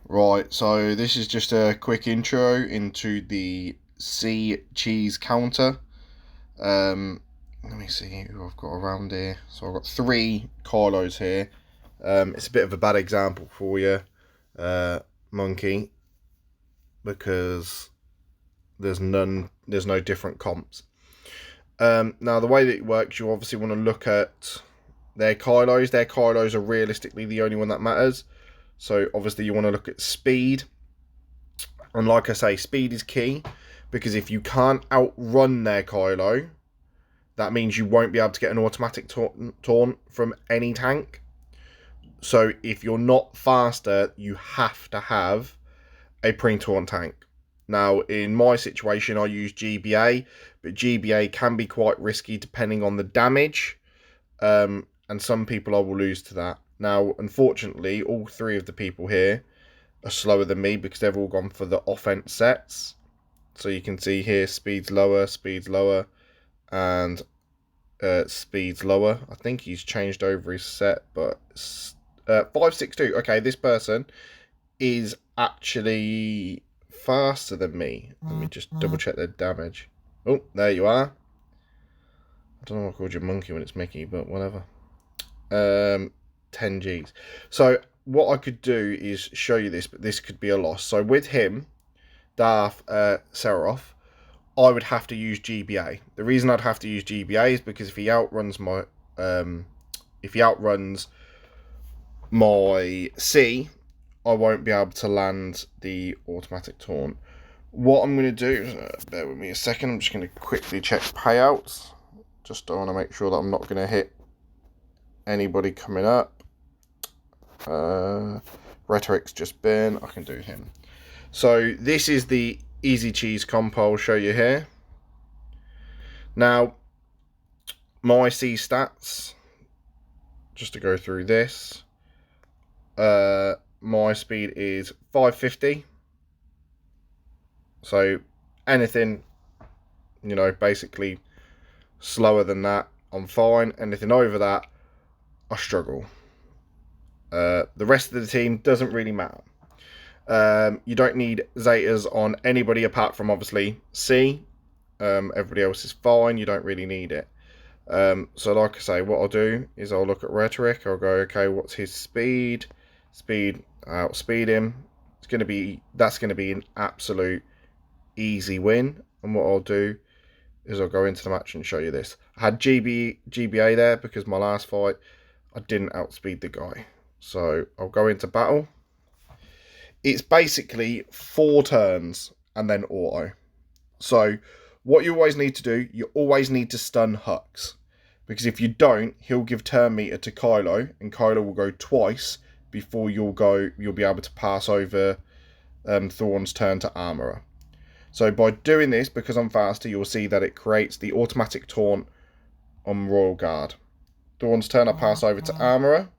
Right, so this is just a quick intro into the C cheese counter. Let me see who I've got around here. So I've got three Carlos here. It's a bit of a bad example for you, Monkey, because there's no different comps. Now the way that it works, you obviously want to look at their Kylos. Their Kylos are realistically the only one that matters. So obviously you want to look at speed. And like I say, speed is key, because if you can't outrun their Kylo, that means you won't be able to get an automatic taunt from any tank. So if you're not faster, you have to have a pre-taunt tank. Now, in my situation, I use GBA, but GBA can be quite risky depending on the damage, and some people I will lose to that. Now, unfortunately, all three of the people here are slower than me because they've all gone for the offense sets. So you can see here, speed's lower, and speed's lower. I think he's changed over his set, but 562. Okay, this person is actually faster than me. Let me just double check their damage. Oh, there you are. I don't know what I called you Monkey when it's Mickey, but whatever. 10 Gs. So what I could do is show you this, but this could be a loss. So with him, Darth Seraph, I would have to use GBA. The reason I'd have to use GBA is because if he outruns my C, I won't be able to land the automatic taunt. What I'm going to do, bear with me a second, I'm just going to quickly check payouts. Just I want to make sure that I'm not going to hit anybody coming up. Rhetoric's just been, I can do him. So this is the easy cheese comp I'll show you here. Now, my C stats, just to go through this, my speed is 550. So anything, basically slower than that, I'm fine. Anything over that, I struggle. The rest of the team doesn't really matter. You don't need Zetas on anybody apart from obviously C. Everybody else is fine. You don't really need it. So like I say, what I'll do is I'll look at Rhetoric. I'll go, okay, what's his speed? Outspeed him. That's going to be an absolute easy win. And what I'll do is I'll go into the match and show you this. I had GBA there because my last fight I didn't outspeed the guy. So I'll go into battle. It's basically 4 turns and then auto. So what you always need to do, you always need to stun Hux. Because if you don't, he'll give turn meter to Kylo, and Kylo will go twice before you'll be able to pass over Thrawn's turn to Armorer. So by doing this, because I'm faster, you'll see that it creates the automatic taunt on Royal Guard. Thrawn's turn, I pass over to Armorer,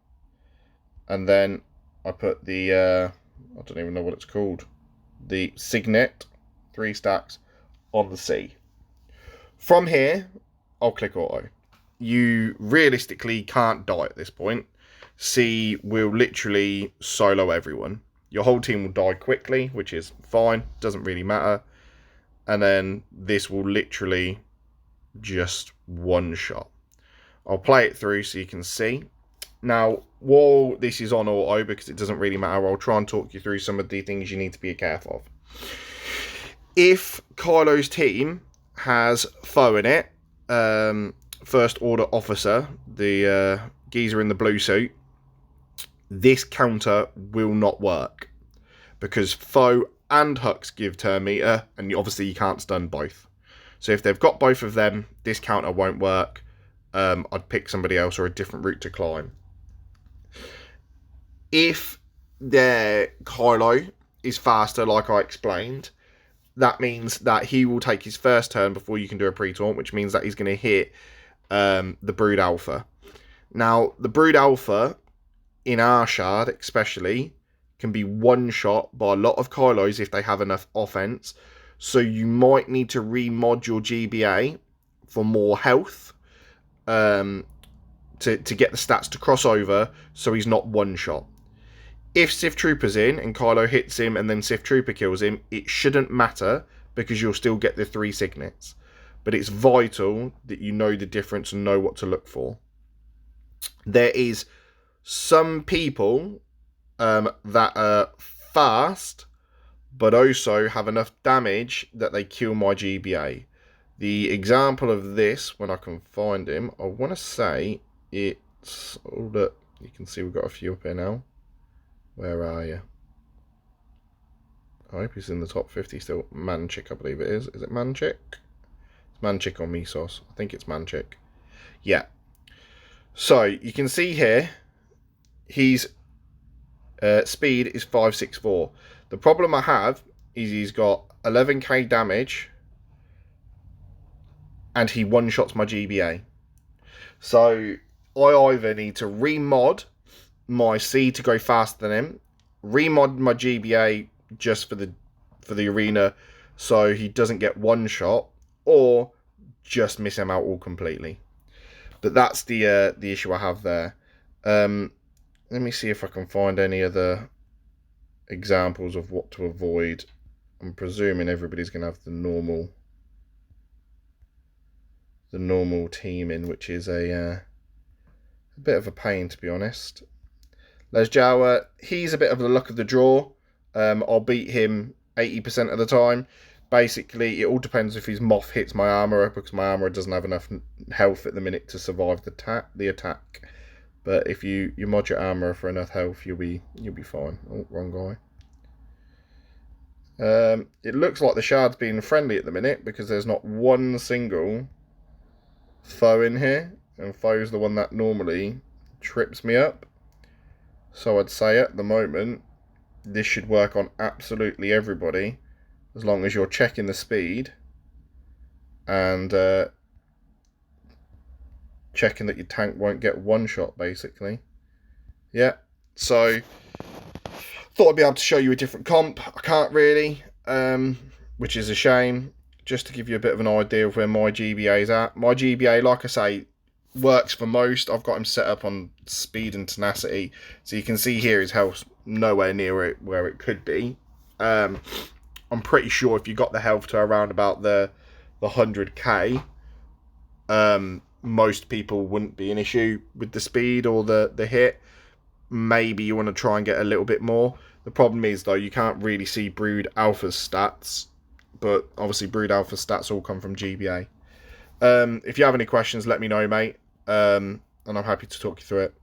and then I put the, I don't even know what it's called, the Signet, 3 stacks, on the C. From here, I'll click auto. You realistically can't die at this point. C will literally solo everyone. Your whole team will die quickly, which is fine, doesn't really matter. And then this will literally just one shot. I'll play it through so you can see. Now, while this is on auto, because it doesn't really matter, I'll try and talk you through some of the things you need to be careful of. If Kylo's team has foe in it, First Order Officer, the geezer in the blue suit, this counter will not work. Because foe and Hux give turn meter, and obviously you can't stun both. So if they've got both of them, this counter won't work. I'd pick somebody else or a different route to climb. If their Kylo is faster, like I explained, that means that he will take his first turn before you can do a pre-taunt, which means that he's going to hit the Brood Alpha. Now, the Brood Alpha, in our shard especially, can be one-shot by a lot of Kylos if they have enough offense. So you might need to remod your GBA for more health to get the stats to cross over so he's not one-shot. If Sith Trooper's in and Kylo hits him and then Sith Trooper kills him, it shouldn't matter because you'll still get the 3 signets. But it's vital that you know the difference and know what to look for. There is some people that are fast, but also have enough damage that they kill my GBA. The example of this, when I can find him, I want to say it's... Hold up, you can see we've got a few up here now. Where are you? I hope he's in the top 50 still. Manchik, I believe it is. Is it Manchik? It's Manchik or Misos. I think it's Manchik. Yeah. So, you can see here, his speed is 564. The problem I have is he's got 11k damage and he one-shots my GBA. So, I either need to remod my C to go faster than him, remod my GBA just for the arena so he doesn't get one shot, or just miss him out all completely. But that's the issue I have there. Let me see if I can find any other examples of what to avoid. I'm presuming everybody's going to have the normal teaming, which is a bit of a pain, to be honest. Les Jawa, he's a bit of the luck of the draw. I'll beat him 80% of the time. Basically, it all depends if his Moff hits my armourer, because my armourer doesn't have enough health at the minute to survive the attack. But if you mod your armourer for enough health, you'll be fine. Oh, wrong guy. It looks like the Shard's being friendly at the minute, because there's not one single foe in here, and foe's the one that normally trips me up. So I'd say at the moment, this should work on absolutely everybody, as long as you're checking the speed and checking that your tank won't get one shot, basically. Yeah, so thought I'd be able to show you a different comp. I can't really, which is a shame, just to give you a bit of an idea of where my GBA is at. My GBA, like I say, works for most. I've got him set up on speed and tenacity, so you can see here his health's nowhere near where it could be. I'm pretty sure if you got the health to around about the 100k, most people wouldn't be an issue with the speed or the hit. Maybe you want to try and get a little bit more. The problem is, though, you can't really see Brood Alpha's stats, but obviously Brood Alpha's stats all come from GBA. If you have any questions, let me know, mate, and I'm happy to talk you through it.